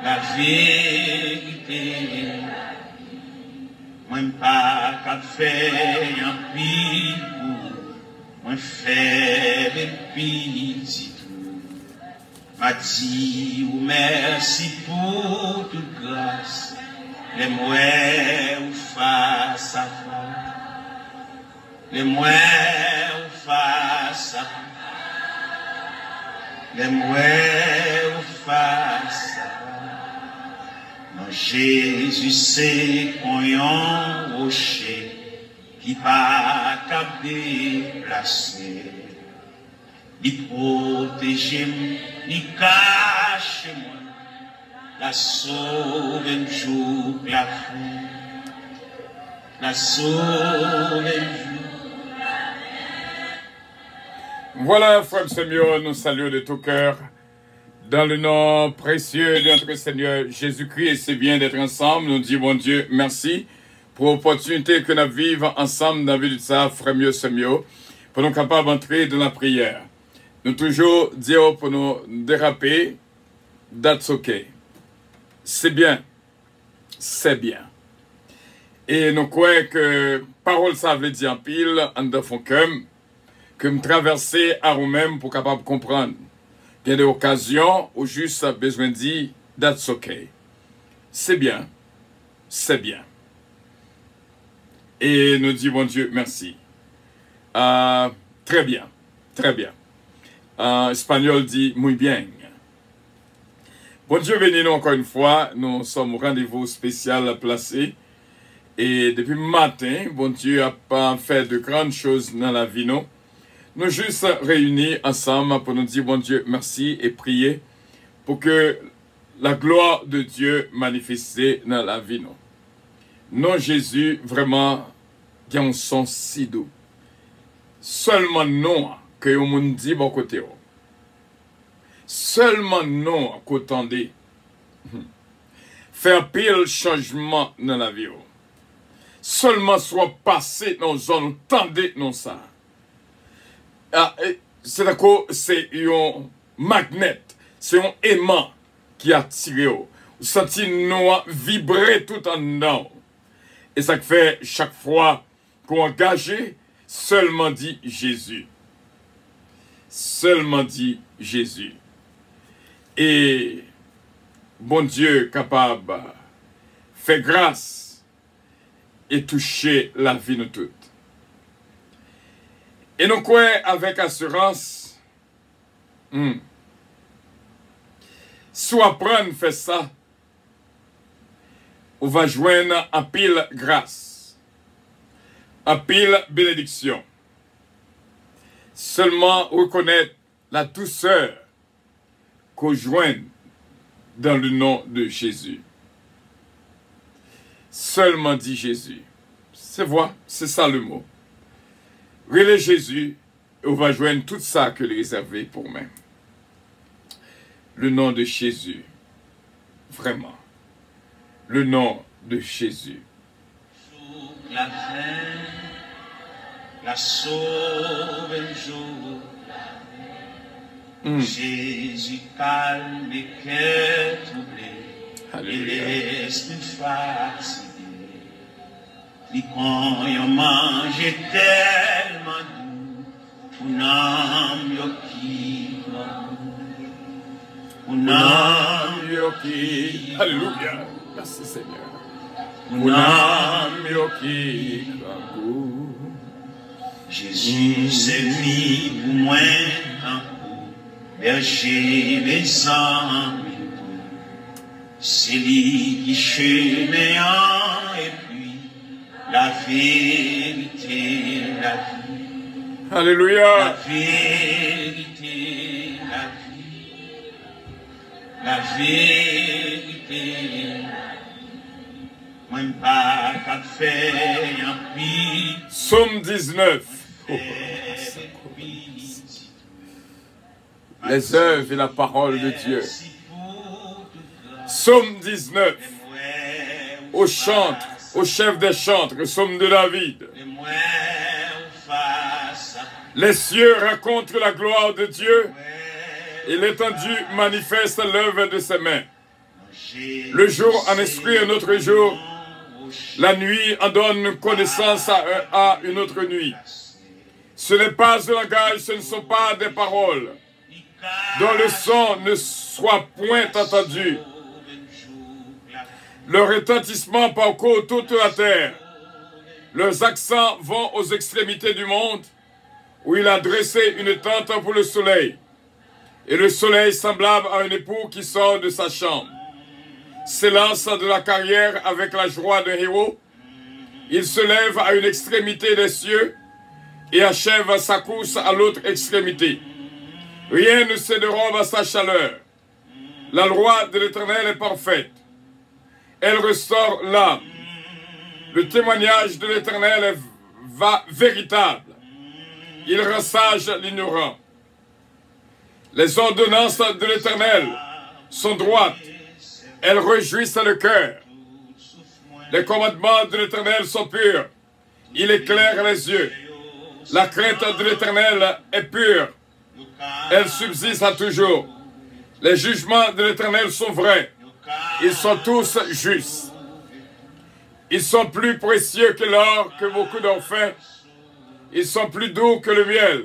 la vérité. Moi pas qu'à faire un pile, moi faire un petit tout. M'a dit ou merci pour toute grâce, les mouets ou face à face, les mouets ou face à face. Les mouets ou face non Jésus c'est un rocher qui pas qu'à déplacer, il protège, il cache moi, la sauve un jour la fin, la sauve un jour. Voilà, frère Seigneur, nous saluons de tout cœur. Dans le nom précieux de notre Seigneur Jésus-Christ, c'est bien d'être ensemble. Nous disons, bon Dieu, merci pour l'opportunité que nous vivons ensemble dans la vie de ça, frère Seigneur, pour nous capables d'entrer dans la prière. Nous toujours disons pour nous déraper, that's okay. C'est bien. C'est bien. Et nous croyons que parole ça veut dire en pile, en de fond que me traverser à vous-même pour capable comprendre. Il y a des occasions où juste besoin de dire that's okay. C'est bien. C'est bien. Et nous disons, bon Dieu, merci. Très bien. Très bien. Espagnol dit muy bien. Bon Dieu, bénis-nous encore une fois. Nous sommes au rendez-vous spécial placé. Et depuis le matin, bon Dieu a pas fait de grandes choses dans la vie, non? Nous juste réunis ensemble pour nous dire, bon Dieu, merci et prier pour que la gloire de Dieu manifestée dans la vie. Non, Jésus, vraiment, qui a un son si doux. Seulement non, que vous me dit bon côté. Seulement non, qu'attendez. Faire pile changement dans la vie. Seulement soit passé dans une zone, tendez non ça. C'est d'accord, c'est un magnet, c'est un aimant qui attire. Vous sentez nous vibrer tout en dedans. Et ça fait chaque fois qu'on engage, seulement dit Jésus. Seulement dit Jésus. Et bon Dieu capable fait grâce et toucher la vie de toutes. Et nous croyons avec assurance, soit prendre fait ça, on va joindre en pile grâce, en pile bénédiction. Seulement reconnaître la douceur qu'on joint dans le nom de Jésus. Seulement dit Jésus. C'est vrai, c'est ça le mot. Relais Jésus, on va joindre tout ça que les réservé pour moi. Le nom de Jésus. Vraiment. Le nom de Jésus. La fin, la sauve un jour. Jésus calme les cœurs troublés et l'esprit fatigué. Quand on mange tellement doux, on âme qui on âme qui. Alléluia. Merci Seigneur. On âme qui Jésus s'est mis pour moi un coup, berger les âmes. C'est lui qui chemin et la vérité, la vie. Alléluia. La vérité, la vie. La vérité. Moi, pas qu'à faire un prix. Psaume 19. Les œuvres et la parole de Dieu. Psaume 19. Au chantre. Au chef des chantres, le psaume de David. Les cieux racontent la gloire de Dieu et l'étendue manifeste l'œuvre de ses mains. Le jour en instruit un autre jour. La nuit en donne connaissance à une autre nuit. Ce n'est pas un langage, ce ne sont pas des paroles dont le son ne soit point entendu. Leur retentissement parcourt toute la terre. Leurs accents vont aux extrémités du monde, où il a dressé une tente pour le soleil. Et le soleil semblable à un époux qui sort de sa chambre. S'élance de la carrière avec la joie d'un héros. Il se lève à une extrémité des cieux et achève sa course à l'autre extrémité. Rien ne se dérobe à sa chaleur. La loi de l'Éternel est parfaite. Elle restaure l'âme. Le témoignage de l'Éternel est véritable. Il rend sage l'ignorant. Les ordonnances de l'Éternel sont droites. Elles réjouissent le cœur. Les commandements de l'Éternel sont purs. Il éclaire les yeux. La crainte de l'Éternel est pure. Elle subsiste à toujours. Les jugements de l'Éternel sont vrais. Ils sont tous justes. Ils sont plus précieux que l'or, que beaucoup d'orphins. Ils sont plus doux que le miel,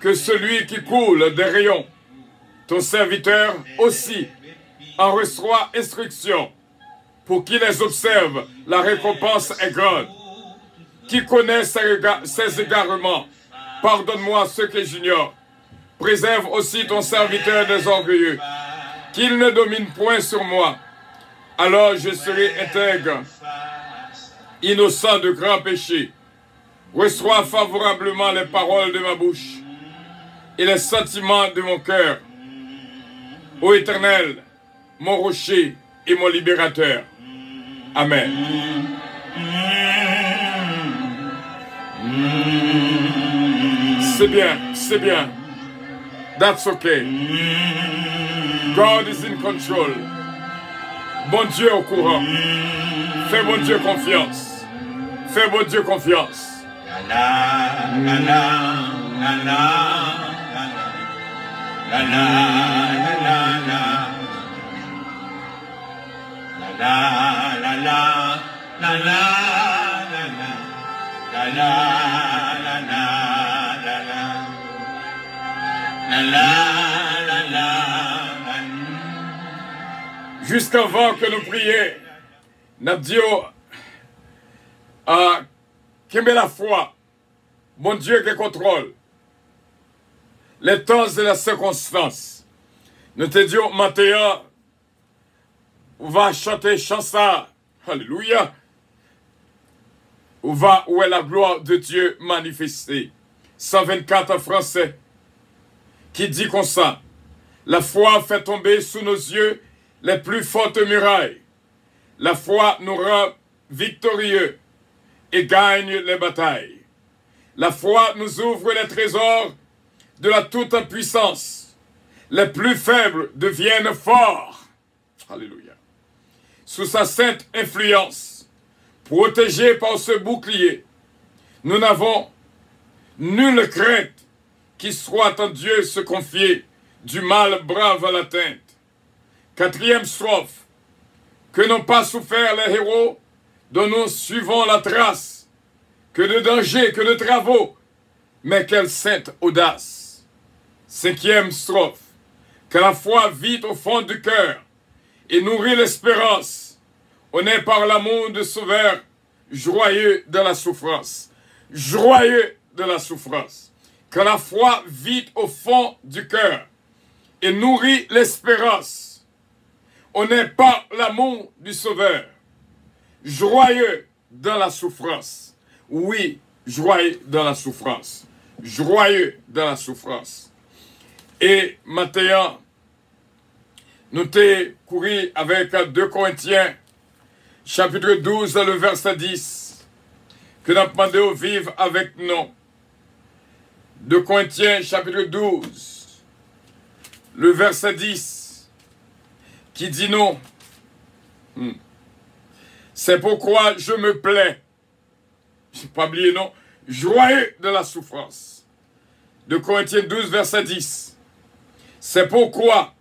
que celui qui coule des rayons. Ton serviteur aussi en reçoit instruction. Pour qui les observe, la récompense est grande. Qui connaît ses égarements, pardonne-moi ceux que j'ignore. Préserve aussi ton serviteur des orgueilleux, qu'il ne domine point sur moi. Alors je serai intègre, innocent de grands péchés. Reçois favorablement les paroles de ma bouche et les sentiments de mon cœur. Ô Éternel, mon rocher et mon libérateur. Amen. C'est bien, c'est bien. That's okay. God is in control. Bon Dieu est au courant. Fais bon Dieu confiance. Fais bon Dieu confiance. Jusqu'avant que nous prions, Nabdio a qu'aimer la foi, mon Dieu qui contrôle les temps et les circonstances. Nous te disons, Mathéa, on va chanter chanson, alléluia, où est la gloire de Dieu manifestée. 124 en français, qui dit comme ça, la foi fait tomber sous nos yeux les plus fortes murailles. La foi nous rend victorieux et gagne les batailles. La foi nous ouvre les trésors de la toute-puissance. Les plus faibles deviennent forts. Alléluia. Sous sa sainte influence, protégés par ce bouclier, nous n'avons nulle crainte qui soit en Dieu se confier, du mal brave à l'atteinte. 4e strophe. Que n'ont pas souffert les héros dont nous suivons la trace, que de dangers, que de travaux, mais quelle sainte audace. 5e strophe. Que la foi vit au fond du cœur et nourrit l'espérance. On est par l'amour de Sauveur, joyeux de la souffrance. Joyeux de la souffrance. Que la foi vit au fond du cœur et nourrit l'espérance. On est par l'amour du Sauveur, joyeux dans la souffrance. Oui, joyeux dans la souffrance. Joyeux dans la souffrance. Et maintenant, nous t'ai couru avec 2 Corinthiens, chapitre 12, le verset 10, que nous demandé au vivre avec nous. 2 Corinthiens, chapitre 12, le verset 10, qui dit non. C'est pourquoi je me plais. Je n'ai pas oublié, non. Joyeux de la souffrance. 2 Corinthiens 12, verset 10. C'est pourquoi.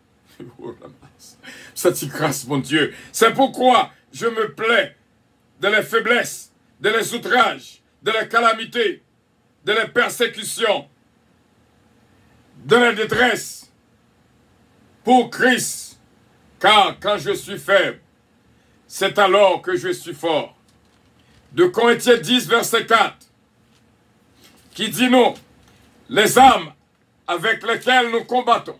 cette grâce, mon Dieu. C'est pourquoi je me plais de les faiblesses, de les outrages, de les calamités, de les persécutions, de la détresse pour Christ. Car quand je suis faible, c'est alors que je suis fort. De Corinthiens 10, verset 4, qui dit non, les armes avec lesquelles nous combattons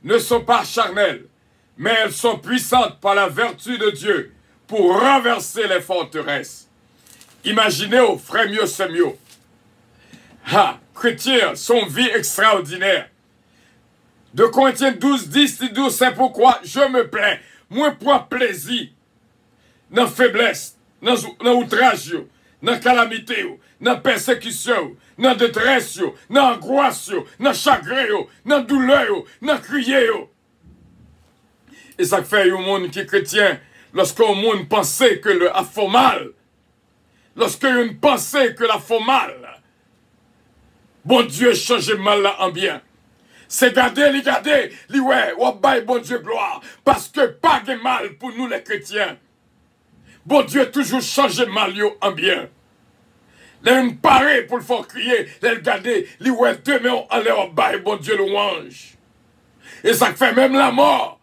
ne sont pas charnelles, mais elles sont puissantes par la vertu de Dieu pour renverser les forteresses. Imaginez, oh, frère mieux, c'est mieux. Ah, chrétien, son vie extraordinaire. De Corinthiens 12, 10, 12, c'est pourquoi je me plains. Moi, pour plaisir, dans la faiblesse, dans l'outrage, dans la calamité, dans la persécution, dans la détresse, dans l'angoisse, dans le chagrin, dans la douleur, dans le crier. Et ça fait un monde qui est chrétien, lorsqu'un monde pensait que le a fait mal, lorsqu'on pensait que la fait mal, bon Dieu change mal là en bien. C'est garder, ouais, bon Dieu gloire, parce que pas de mal pour nous les chrétiens. Bon Dieu toujours change mal en bien. Là, on paraît pour le faire crier, là, regarder, ouais, demain on leur bail, bon Dieu louange. Et ça fait même la mort,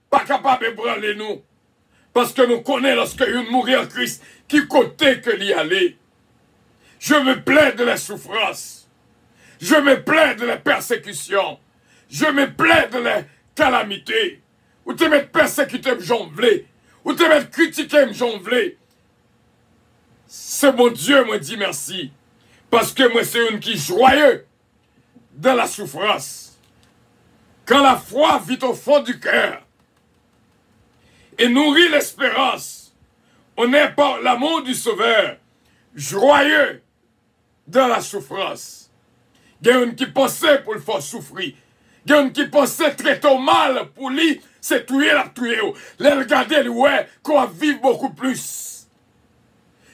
pas capable de branler nous. Parce que nous connaissons lorsque nous mourir en Christ, qui côté que l'y aller. Je me plains de la souffrance. Je me plains de la persécution. Je me plains de la calamité. Ou te mettre persécuté, j'en voulais. Ou te mettre critiqué, j'en voulais. C'est mon Dieu, moi dit merci. Parce que moi, c'est une qui est joyeux dans la souffrance. Quand la foi vit au fond du cœur et nourrit l'espérance, on est par l'amour du Sauveur, joyeux dans la souffrance. Il y a une qui pensait pour le faire souffrir. Il y a une qui pensait traiter mal pour lui, c'est tuer la tuer. Les regarder, ouais, qu'on va vivre beaucoup plus.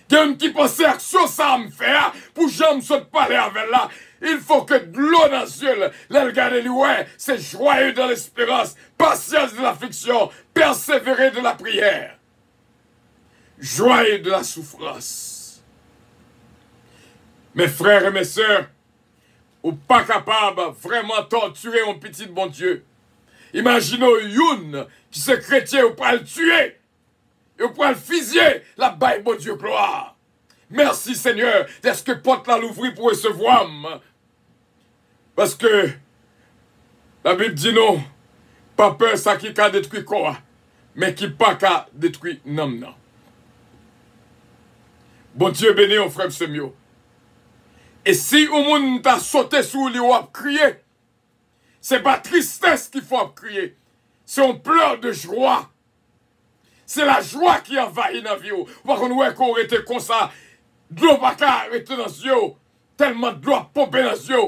Il y a une qui pensait action ça me faire pour jamais se parler avec là. Il faut que de l'eau dans les yeux, les regarder, ouais, c'est joyeux dans l'espérance, patience de l'affliction, persévérer de la prière. Joyeux de la souffrance. Mes frères et mes sœurs, ou pas capable vraiment torturer un petit bon Dieu. Imaginez une qui se chrétien ou pas le tuer, ou pas le fusiller, la baille bon Dieu gloire. Merci Seigneur, est-ce que porte la l'ouvrir pour recevoir? Parce que la Bible dit non, pas peur ça qui a détruit quoi, mais qui pas qu'à détruire non. Bon Dieu béni au frère Semio. Et si au monde t'a sauté sur lui ou a crié, c'est pas tristesse qu'il faut crier, c'est un pleur de joie. C'est la joie qui envahit dans la vie. Par contre, qu'on aurait été comme ça, de l'eau pas arrêter dans les yeux, tellement de l'eau pomper dans les yeux.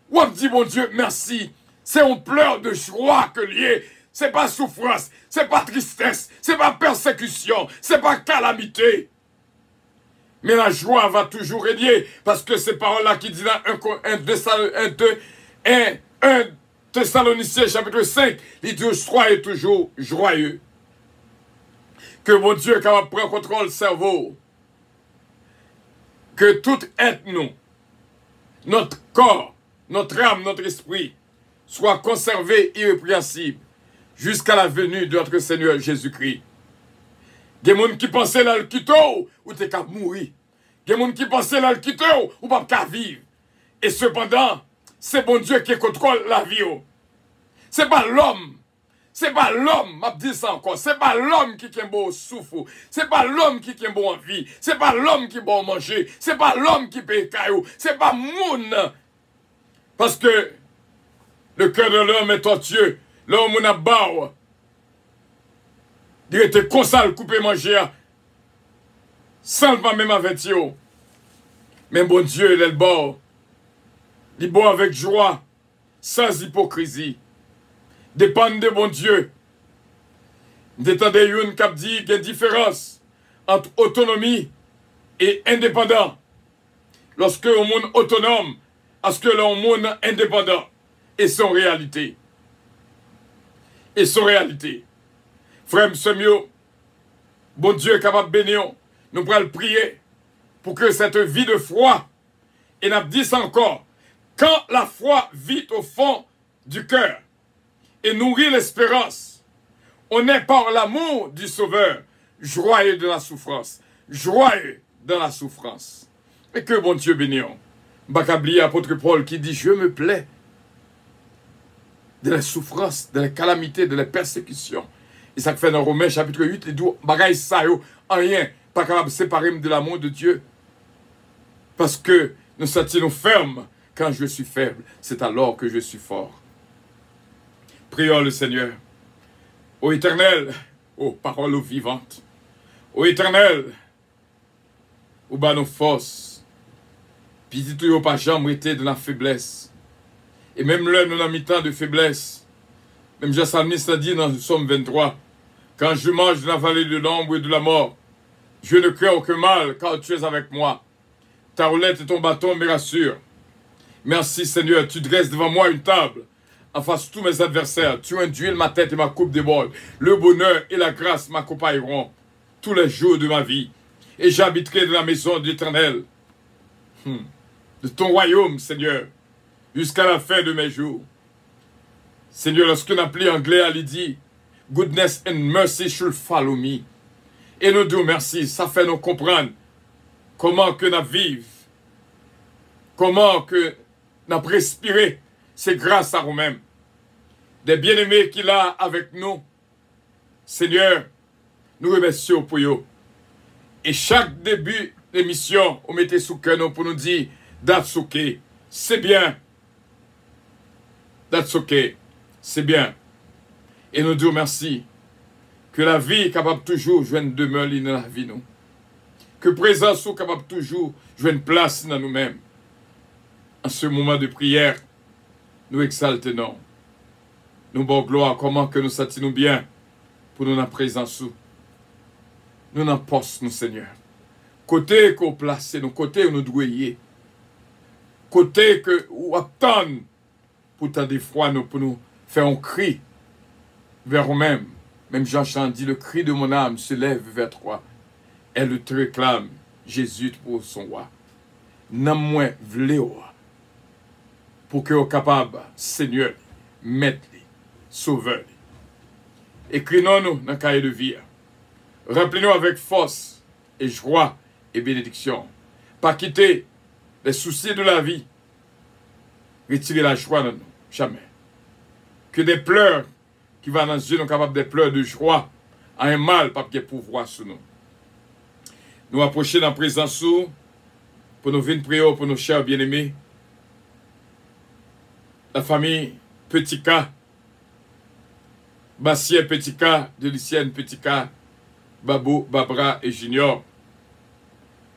Ou on dit, mon Dieu, merci. C'est un pleur de joie que lié. C'est pas souffrance, c'est pas tristesse, c'est pas persécution, c'est pas calamité. Mais la joie va toujours régner, parce que ces paroles-là qui disent dans 1 Thessaloniciens chapitre 5, il dit soyez toujours joyeux. Que mon Dieu est capable de prendre contrôle du cerveau. Que tout être nous, notre corps, notre âme, notre esprit, soit conservé irrépréhensible jusqu'à la venue de notre Seigneur Jésus-Christ. Il y a des gens qui pensaient là le quitter ou t'es qu'à mourir. Il y a des gens qui pensaient là le quitter ou pas qu'à vivre. Et cependant, c'est bon Dieu qui contrôle la vie. C'est pas l'homme. C'est pas l'homme, m'a dit ça encore. C'est pas l'homme qui est bon souffle. C'est pas l'homme qui est bon en vie. C'est pas l'homme qui est bon manger. C'est pas l'homme qui paye caillou. C'est pas moun. Parce que le cœur de l'homme est tortueux. L'homme n'a pas. Il était comme ça, le couper manger, sans pas même avec eux. Mais bon Dieu, il est le bord. Il boit avec joie, sans hypocrisie. Dépend de bon Dieu. Détendez une qui dit qu'il y a une différence entre autonomie et indépendant. Lorsque le monde autonome, est-ce que le monde indépendant est son réalité. et son réalité. Frère Semio, bon Dieu est capable de bénir, nous pourrons le prier pour que cette vie de foi, et nous dit ça encore, quand la foi vit au fond du cœur et nourrit l'espérance, on est par l'amour du Sauveur, joyeux de la souffrance, joyeux dans la souffrance. Et que bon Dieu bénisse. Bakabli, apôtre Paul, qui dit, je me plais de la souffrance, de la calamité, de la persécution. Et ça fait dans Romains chapitre 8, il dit, bagaille ça, rien, pas capable de séparer de l'amour de Dieu. Parce que nous sentons fermes quand je suis faible. C'est alors que je suis fort. Prions le Seigneur. Ô Éternel, ô parole vivante, ô Éternel, ô bas nos forces, puis dis tout pas jamais été de la faiblesse. Et même là, nous avons mis tant de faiblesse. Même Jean-Salmiste a dit dans le psaume 23, quand je marche dans la vallée de l'ombre et de la mort, je ne crains aucun mal, car tu es avec moi. Ta roulette et ton bâton me rassurent. Merci Seigneur, tu dresses devant moi une table, en face de tous mes adversaires. Tu induis ma tête et ma coupe déborde. Le bonheur et la grâce m'accompagneront tous les jours de ma vie. Et j'habiterai dans la maison de l'Éternel, de ton royaume, Seigneur, jusqu'à la fin de mes jours. Seigneur, lorsqu'on appelait anglais, elle dit, goodness and mercy shall follow me. Et nous disons merci, ça fait nous comprendre comment que nous vivons, comment que nous respirons, c'est grâce à nous-mêmes. Des bien-aimés qu'il a avec nous, Seigneur, nous remercions pour eux. Et chaque début d'émission, on mettait sous cœur pour nous dire, that's okay, c'est bien. That's okay, c'est bien. Et nous disons merci. Que la vie est capable toujours de jouer une demeure dans la vie, nous. Que présence soit capable toujours de jouer une place dans nous-mêmes. En ce moment de prière, nous exaltons. Nous bon gloire, comment que nous satisons bien pour nous dans la présence. Nous dans poste, nous, Seigneur. Côté qu'on place, nous, côté où nous devons côté que nous attendons pour tant des fois, nous, pour nous faire un cri vers nous-mêmes. Même Jean-Jean dit, le cri de mon âme se lève vers toi. Elle te réclame, Jésus pour son roi. N'a moins vle pour que vous capable, Seigneur, mettre sauveur. Écrivons-nous dans le cahier de vie. Rappelez-nous avec force et joie et bénédiction. Pas quitter les soucis de la vie. Retirer la joie de nous. Jamais. Que des pleurs qui vont dans les yeux, nous capables de pleurs de joie, à un mal, pas de pouvoir sur nous. Nous approcher dans la présence pour nous venir prier pour nos chers bien-aimés. La famille Petit K, Bastien Petit K, de Lucienne Petit K, Babou, Babra et Junior.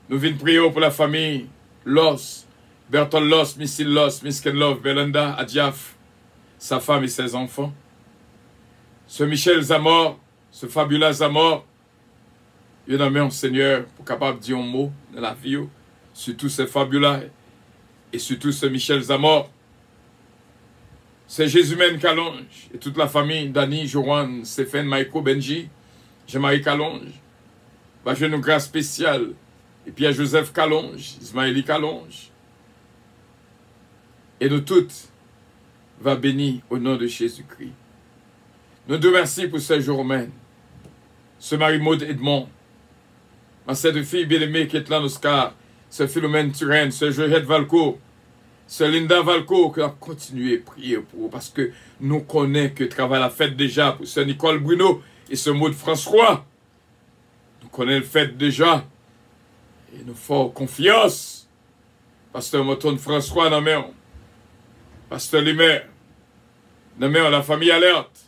Nous venons prier pour la famille Loss, Bertol Loss, Missile Loss, Misken Love, Belinda, Adjaf, sa femme et ses enfants. Ce Michel Zamor, ce fabuleux Zamor, il y a un Seigneur pour capable de dire un mot dans la vie, surtout ce fabuleux et surtout ce Michel Zamor. C'est Jésus-Mène Calonge et toute la famille, Dani, Joran, Stéphane, Maïko, Benji, Jean-Marie Calonge. Bah, je une grâce spéciale. Et Pierre-Joseph Calonge, Ismaëli Calonge. Et nous toutes va bénir au nom de Jésus-Christ. Nous te remercions pour ce jour romain. Ce Marie-Maud Edmond, ma cette fille bien-aimée qui est là, Oscar, ce Philomène Turenne, ce Georgette Valcourt, ce Linda Valcourt, qui a continué à prier pour eux, parce que nous connaissons que travail la fête déjà pour ce Nicole Bruno et ce Maud François. Nous connaissons le fait déjà. Et nous faisons confiance. Pasteur Moton François, dans main. Pasteur Limer, dans main, la famille alerte.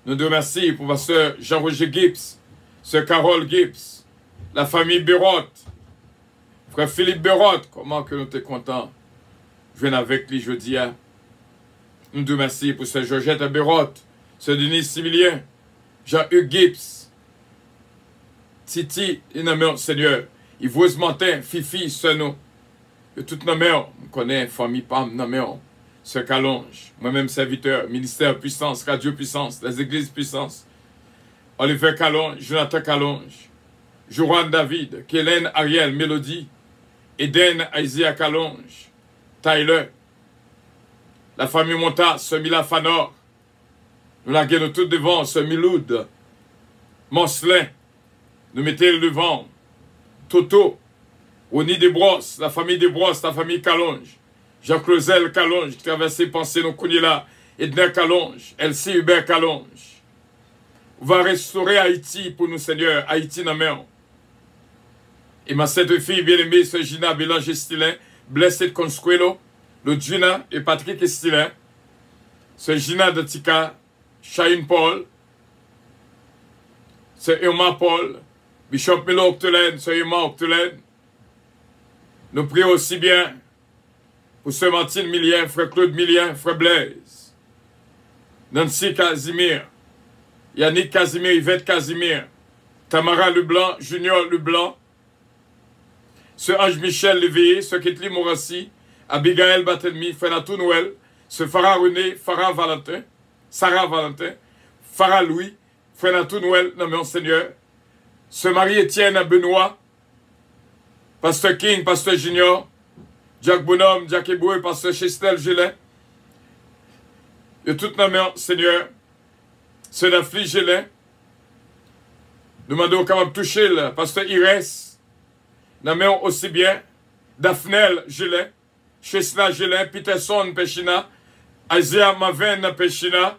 Nous te remercions pour Pasteur Jean-Roger Gibbs, Sœur Carole Gibbs, la famille Bérotte, Frère Philippe Bérotte, comment que nous sommes contents. Je viens avec lui jeudi. Nous te remercions pour Sœur Georgette Bérotte, Sœur Denis Similien, Jean-Hugues Gibbs, Titi, et nos Seigneur, Yves Martin, Fifi, Sœur nous, et toutes nos mères, on connaît famille Pam, nos mères, ce Calonge, moi-même serviteur, ministère puissance, radio puissance, les églises puissance, Oliver Calonge, Jonathan Calonge, Joran David, Kélène Ariel, Mélodie, Eden Isaiah Calonge, Tyler, la famille Monta, ce Mila Fanor, nous la gagnons tout devant, ce Miloud, Moncelin, nous mettons le devant, Toto, Oni Desbrosses, la famille Desbrosses, la famille Calonge, Jean-Claude Calonge, qui traversait pensée nos là, Edna Calonge, Elsie Hubert Calonge. On va restaurer Haïti pour nous, Seigneur, Haïti dans mer. Et ma cette fille bien-aimée, ce Gina Bélanger Stilin, Blessed Consuelo, le Gina et Patrick Stilin, ce Gina de Tika, Chahine Paul, ce Irma Paul, Bishop Melo Octolaine, ce Irma Octolaine. Nous prions aussi bien pour ce Martine Millien, frère Claude Millien, frère Blaise, Nancy Casimir, Yannick Casimir, Yvette Casimir, Tamara Leblanc, Junior Leblanc, ce Ange Michel Léveillé, ce Ketli Morassi, Abigail Batelmi, frère Natou Noël, ce Farah René, Farah Valentin, Sarah Valentin, Farah Louis, frère Natou Noël, nommé mon Seigneur, ce Marie-Étienne Benoît, Pasteur King, Pasteur Junior, Jack Bonhomme, Jack Eboué, Pasteur Chestel Gélin, et tout nommé Seigneur, ce Nafli Gélin, nous demandons comment toucher le Pasteur Irès, nommé aussi bien, Daphnel Gélin, Chesla Gélin, Peterson Pechina, Isaiah Maven Pechina,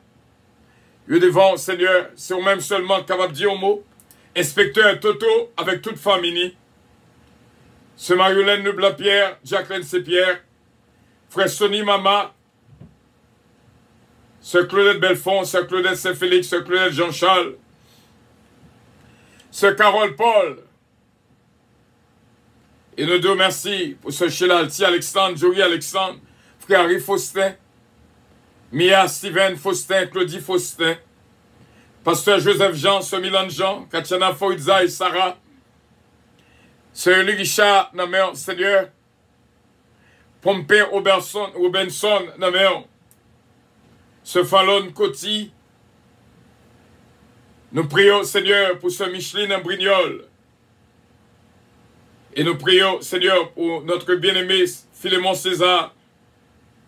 et devant Seigneur, c'est au même seulement capable de dire un mot, Inspecteur Toto avec toute famille, ce Mariolène Leblanc-Pierre, Jacqueline C-Pierre, frère Sonny Mama, ce Claudette Belfond, ce Claudette Saint-Félix, ce Claudette Jean-Charles, ce Carole Paul. Et nous deux merci pour ce Sheila Alti Alexandre, Jory Alexandre, frère Harry Faustin, Mia Steven Faustin, Claudie Faustin, Pasteur Joseph Jean, ce Milan Jean, Katiana Foïdza et Sarah, ce Eli Richard, nommé Seigneur, Pompé Robinson, nommé ce Fallon Coty. Nous prions, Seigneur, pour ce Micheline Brignol. Et nous prions, Seigneur, pour notre bien-aimé Philémon César,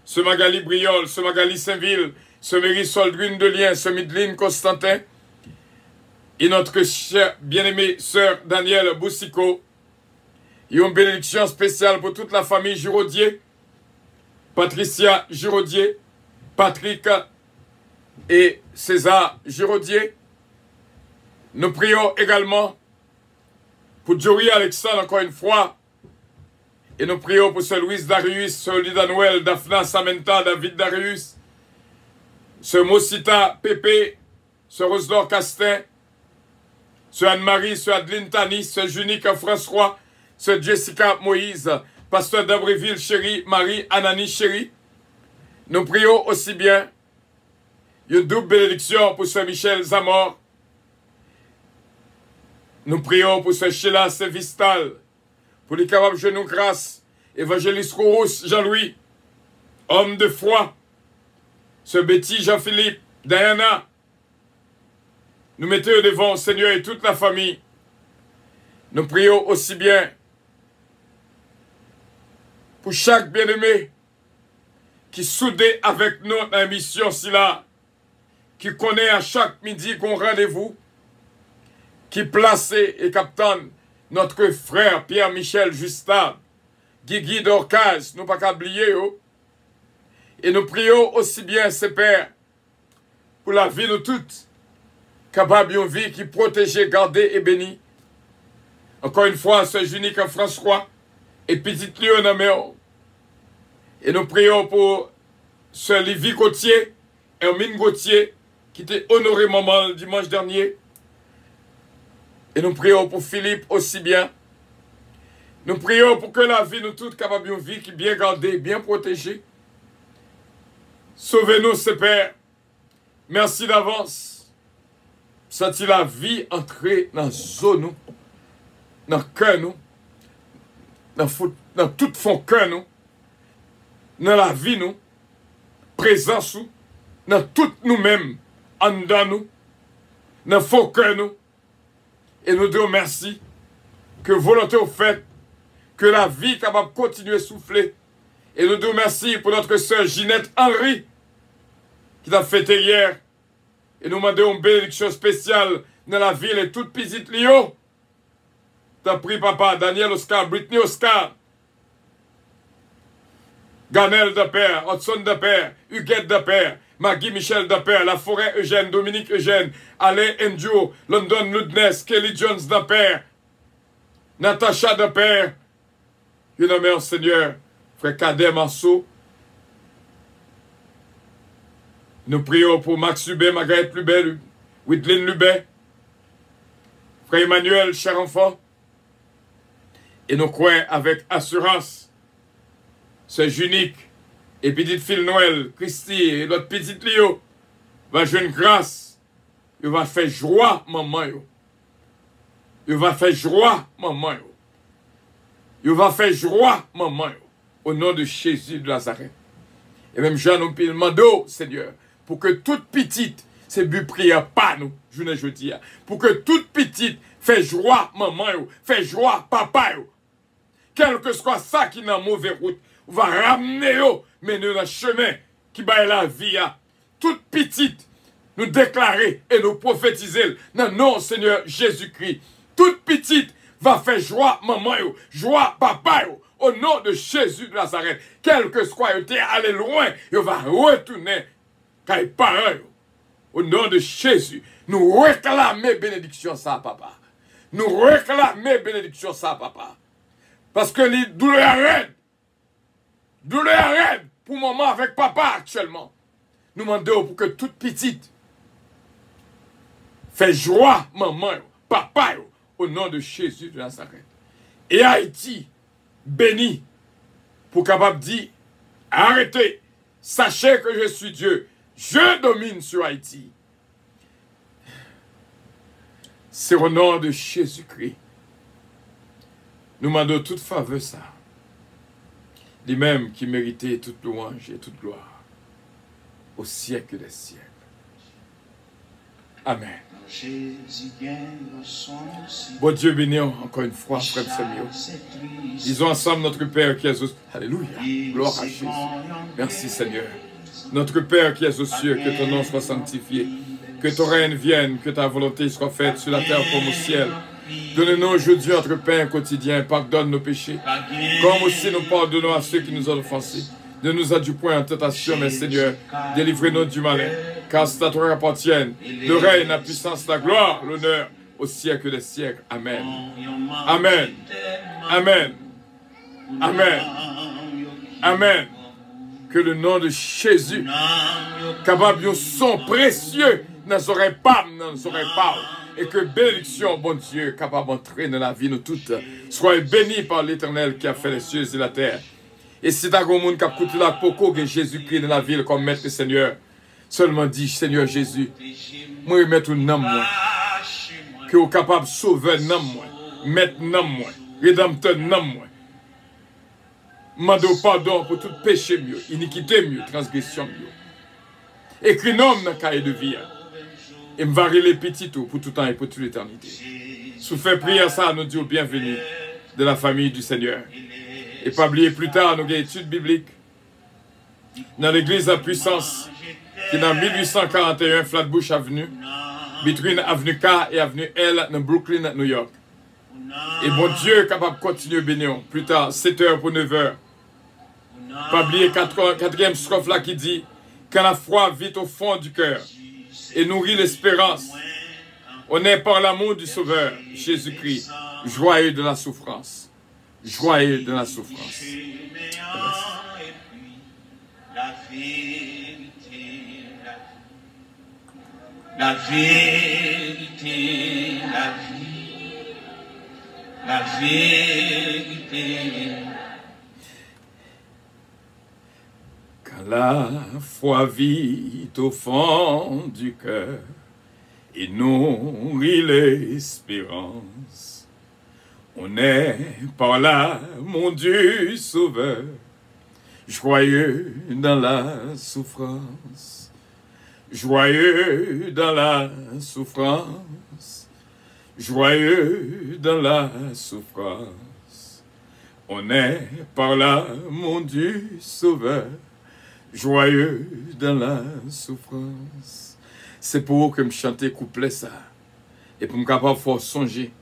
ce Magali Briol, ce Magali Saint-Ville, ce Mérisol Brune de Lien, ce Midline Constantin, et notre chère bien-aimée sœur Danielle Boussico. Et une bénédiction spéciale pour toute la famille Giraudier, Patricia Giraudier, Patrick et César Giraudier. Nous prions également pour Joey Alexandre encore une fois. Et nous prions pour ce Louis Darius, ce Lida Noël, Daphna Samantha, David Darius, ce Mosita Pépé, ce Roselor Castin, ce Anne-Marie, ce Adeline Tanis, ce Junique François, ce Jessica Moïse, Pasteur d'Abreville Chéri, Marie Anani Chéri. Nous prions aussi bien une double bénédiction pour ce Michel Zamor. Nous prions pour ce Sheila Sévistal, pour les capables genoux grâce, évangéliste Rousse Jean-Louis, homme de foi, ce Betty Jean-Philippe, Diana. Nous mettons devant Seigneur et toute la famille. Nous prions aussi bien pour chaque bien-aimé qui soudé avec nous dans la mission là, qui connaît à chaque midi qu'on rendez-vous, qui placé et capitaine notre frère Pierre-Michel Justable, Guigui Dorcas, nous pas qu'à oublier. Et nous prions aussi bien, ces pères, pour la vie de toutes, capable d'une vie qui protégée, gardée et bénie. Encore une fois, ce Junique François et Petite Léon. Et nous prions pour ce Lévi Gauthier, Hermine Gauthier, qui était honoré maman le dimanche dernier. Et nous prions pour Philippe aussi bien. Nous prions pour que la vie nous toutes capable d'une vie qui est bien gardée, bien protégée. Sauvez-nous, ces pères. Merci d'avance. Senti la vie entrer dans la zone, dans le cœur, nous, dans tout fond cœur, nous, dans la vie, nous. présence dans tout nous-mêmes, en dedans nous, dans faux cœur nous. Et nous disons merci que volonté au fait, que la vie est capable de continuer à souffler. Et nous disons merci pour notre sœur Ginette Henry, qui t'a fêté hier. Et nous demandons une bénédiction spéciale dans la ville et toute petite Lyon. T'as pris papa, Daniel Oscar, Britney Oscar, Ganel de Père, Hudson de Père, Huguette de Père, Maggie Michel de Père, La Forêt Eugène, Dominique Eugène, Alain Endio, London Ludness, Kelly Jones de Père, Natacha de Père, une nommé Seigneur, frère Cadet Marceau. Nous prions pour Max Lubet, Margaret Lubet, Whitlin Lubet, frère Emmanuel, cher enfant. Et nous croyons avec assurance, ce unique et petite fille Noël, Christy et l'autre petite Léo, va jouer une grâce. Il va faire joie, maman. Il va faire joie, maman. Il va faire joie, maman. Au nom de Jésus de Nazareth. Et même Jean nous demande, Seigneur, pour que toute petite, c'est but prière pas nous, je ne dis pas. Pour que toute petite fait joie, maman, fait joie, papa. Quel que soit ça qui est dans mauvaise route, on va ramener, mais nous dans le chemin qui va la vie. Toute petite, nous déclarer et nous prophétiser dans le nom Seigneur Jésus-Christ. Toute petite va faire joie, maman, joie, papa, au nom de Jésus de Nazareth. Quel que soit, il allé loin, il va retourner, car il parle. Au nom de Jésus, nous réclamons bénédiction ça, papa. Nous réclamons bénédiction ça, papa. Parce que les douleurs arrêtent. Douleurs arrêtent pour maman avec papa actuellement. Nous demandons pour que toute petite fait joie, maman, papa, au nom de Jésus de Nazareth. Et Haïti, béni, pour capable dire, arrêtez, sachez que je suis Dieu, je domine sur Haïti. C'est au nom de Jésus-Christ. Nous demandons toute faveur ça. Lui-même qui méritait toute louange et toute gloire au siècle des siècles. Amen. Bon Dieu béni encore une fois, frère Samuel. Disons ensemble notre Père qui est aux... Alléluia. Gloire à Jésus. Merci Seigneur. Notre Père qui es aux cieux, que ton nom soit sanctifié. Que ton règne vienne, que ta volonté soit faite sur la terre comme au ciel. Donne-nous aujourd'hui notre pain quotidien, pardonne nos péchés, comme aussi nous pardonnons à ceux qui nous ont offensés. Ne nous aide point en tentation, mais Seigneur, délivrez-nous du malin, car c'est à toi qu'appartiennent le règne, la puissance, la gloire, l'honneur, au siècle des siècles. Amen. Amen. Amen. Amen. Amen. Que le nom de Jésus, capable de son précieux, ne serait pas, et que bénédiction, bon Dieu, capable d'entrer dans la vie, nous toutes, soyez bénis par l'Éternel qui a fait les cieux et la terre. Et si tu as un monde qui a coûté la poco que Jésus-Christ dans la ville comme maître et Seigneur, seulement dis, Seigneur Jésus, moi, je mets un nom, moi, que vous êtes capable de sauver un nom, moi, mettre un nom, moi, rédempteur nom, moi. Mando pardon pour tout péché mieux, iniquité mieux, transgression mieux. Écris nom dans le cahier de vie. Et me varie les petits tout pour tout temps et pour toute l'éternité. Sous fait prière ça, nous disons bienvenue de la famille du Seigneur. Et pas oublier plus tard, nous avons une étude biblique dans l'église à puissance qui est dans 1841 Flatbush Avenue, between Avenue K et Avenue L dans Brooklyn, New York. Et bon Dieu est capable de continuer à bénir. Plus tard, 7h pour 9h. Pas oublier 4e strophe là qui dit quand la foi vit au fond du cœur et nourrit l'espérance, on est par l'amour du Sauveur, Jésus-Christ, joyeux de la souffrance. Joyeux de la souffrance. La vérité, la vérité, la vie, la vérité. Quand la foi vit au fond du cœur et nourrit l'espérance, on est par l'amour du Sauveur, joyeux dans la souffrance, joyeux dans la souffrance, joyeux dans la souffrance. On est par l'amour du Sauveur, joyeux dans la souffrance. C'est pour que me chanter couplet ça, et pour me capable de songer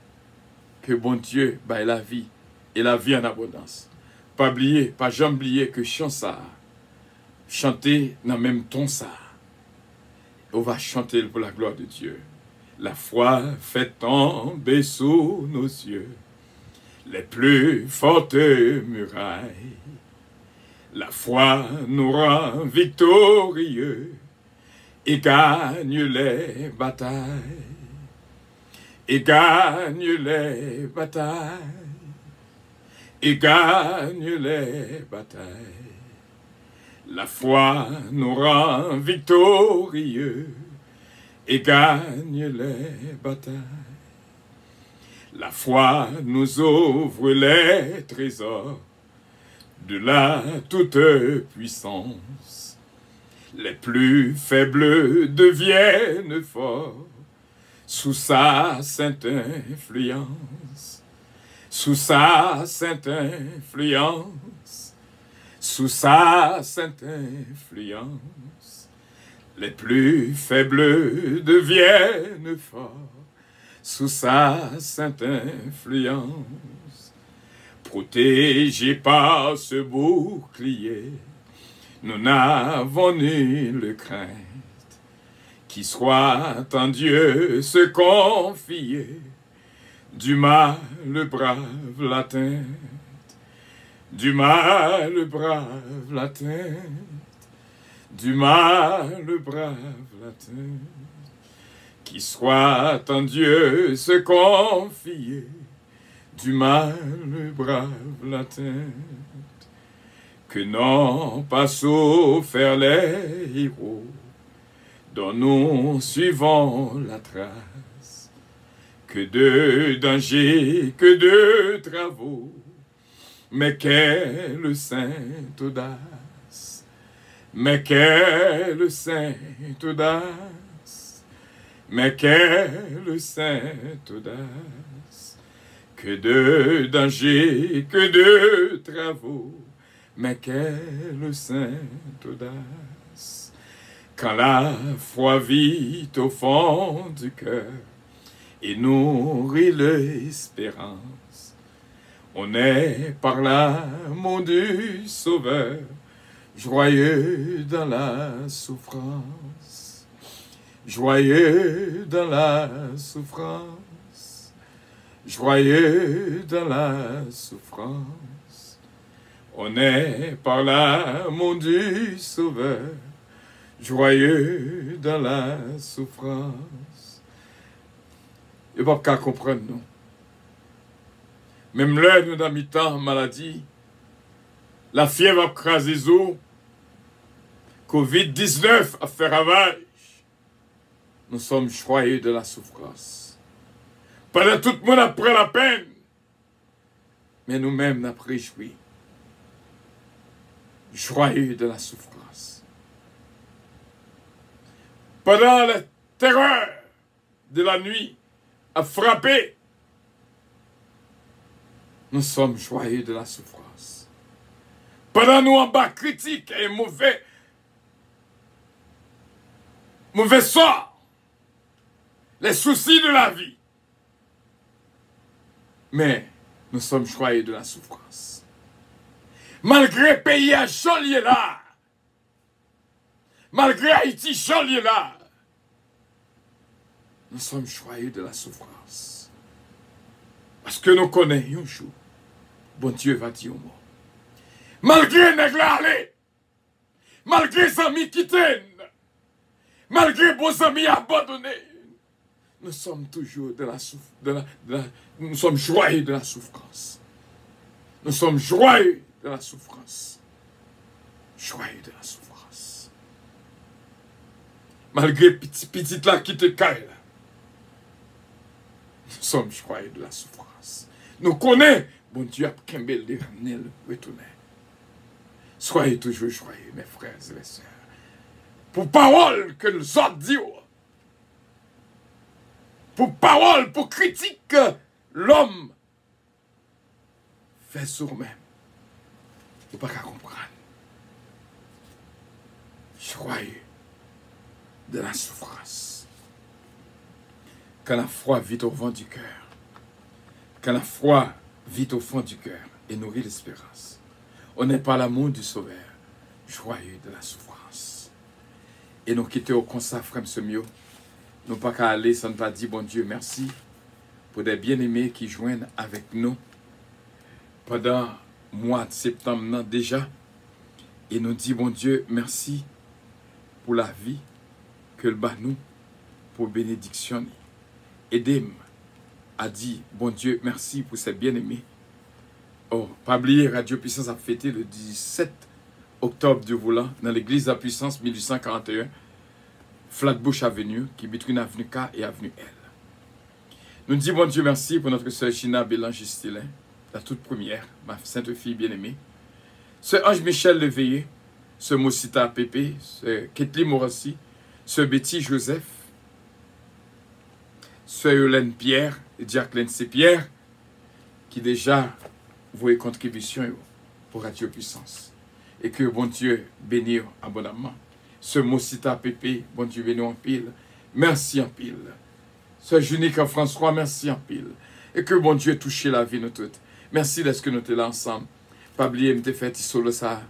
que bon Dieu baille la vie, et la vie en abondance. Pas oublier, pas jamais oublier que chant ça, chanter dans le même ton ça. On va chanter pour la gloire de Dieu. La foi fait tomber sous nos yeux les plus fortes murailles. La foi nous rend victorieux et gagne les batailles. Et gagne les batailles. Et gagne les batailles. La foi nous rend victorieux et gagne les batailles. La foi nous ouvre les trésors de la toute-puissance. Les plus faibles deviennent forts sous sa sainte influence. Sous sa sainte influence. Sous sa sainte influence. Les plus faibles deviennent forts sous sa sainte influence. Protégés par ce bouclier, nous n'avons nulle crainte. Qui soit en Dieu se confier, du mal brave l'atteinte. Du mal brave l'atteinte. Du mal brave l'atteinte. Qui soit en Dieu se confier, du mal brave l'atteinte. Que n'ont pas souffert les héros, dont nous suivons la trace. Que de dangers, que de travaux, mais quelle sainte audace. Mais quelle sainte audace. Mais quelle sainte audace. Que de dangers, que de travaux, mais quelle sainte audace. Quand la foi vit au fond du cœur et nourrit l'espérance, on est par l'amour du Sauveur, joyeux dans la souffrance. Joyeux dans la souffrance. Joyeux dans la souffrance. On est par l'amour du Sauveur, joyeux dans la souffrance. Il n'y a pas qu'à comprendre, non. Même là, nous dans mi-temps, maladie, la fièvre a crasé les os, Covid-19 a fait ravage. Nous sommes joyeux de la souffrance. Pendant tout le monde après la peine, mais nous-mêmes nous réjouis. Joyeux de la souffrance. Pendant la terreur de la nuit a frappé, nous sommes joyeux de la souffrance. Pendant nous en bas critiques et mauvais sort, les soucis de la vie, mais nous sommes joyeux de la souffrance. Malgré le pays à Joliet là, malgré Haïti Joliet là, nous sommes joyeux de la souffrance. Parce que nous connaissons un jour, bon Dieu va dire au mot. Malgré les allés, malgré les amis qui tiennent, malgré vos amis abandonnés, nous sommes toujours de la souffrance. Nous sommes joyeux de la souffrance. Nous sommes joyeux de la souffrance. Joyeux de la souffrance. Malgré petit là qui te caille là, nous sommes joyeux de la souffrance. Nous connaissons, bon Dieu a Kembel de ramener le retourner. Soyez toujours joyeux, mes frères et mes sœurs. Pour parole que nous autres disons. Pour parole, pour critique que l'homme fait sur lui-même. Il ne peut pas comprendre. Joyeux de la souffrance. Quand la foi vit au fond du cœur. Quand la foi vit au fond du cœur et nourrit l'espérance. On n'est pas l'amour du Sauveur. Joyeux de la souffrance. Et nous quittons au constat, frère Semio. Nous pas qu'à aller sans pas dire, bon Dieu, merci pour des bien-aimés qui joignent avec nous pendant le mois de septembre déjà. Et nous dit, bon Dieu, merci pour la vie que le bat nous, pour bénédiction. Aidez-moi à dire, bon Dieu, merci pour ces bien-aimés. Oh, pas oublier, Radio Puissance a fêté le 17 octobre du volant dans l'église de la Puissance 1841. Flatbush Avenue, qui est between Avenue K et Avenue L. Nous disons, bon Dieu, merci pour notre sœur Gina Bélanger-Stilin, la toute première, ma sainte fille bien-aimée. Sœur Ange Michel Leveillé, sœur Mosita Pépé, sœur Kathleen Morassi, sœur Betty Joseph, sœur Yolène Pierre et Jacqueline C. Pierre, qui déjà vouent contribution pour Radio Puissance. Et que bon Dieu bénisse abondamment. Ce Mosita Pépé, bon Dieu béni en pile. Merci en pile. Ce Junique François, merci en pile. Et que bon Dieu touche la vie de nous toutes. Merci d'être que nous sommes là ensemble. Pas oublier de me faire solo ça.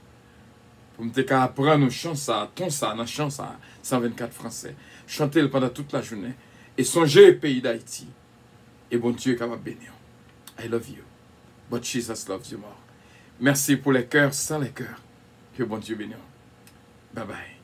Pour me apprendre nos chants ça, ton ça, nos chants ça, 124 français. Chanter pendant toute la journée. Et songer au pays d'Haïti. Et bon Dieu est capable de bénir. I love you. But Jesus loves you more. Merci pour les cœurs sans les cœurs. Que bon Dieu bénisse. Bye bye.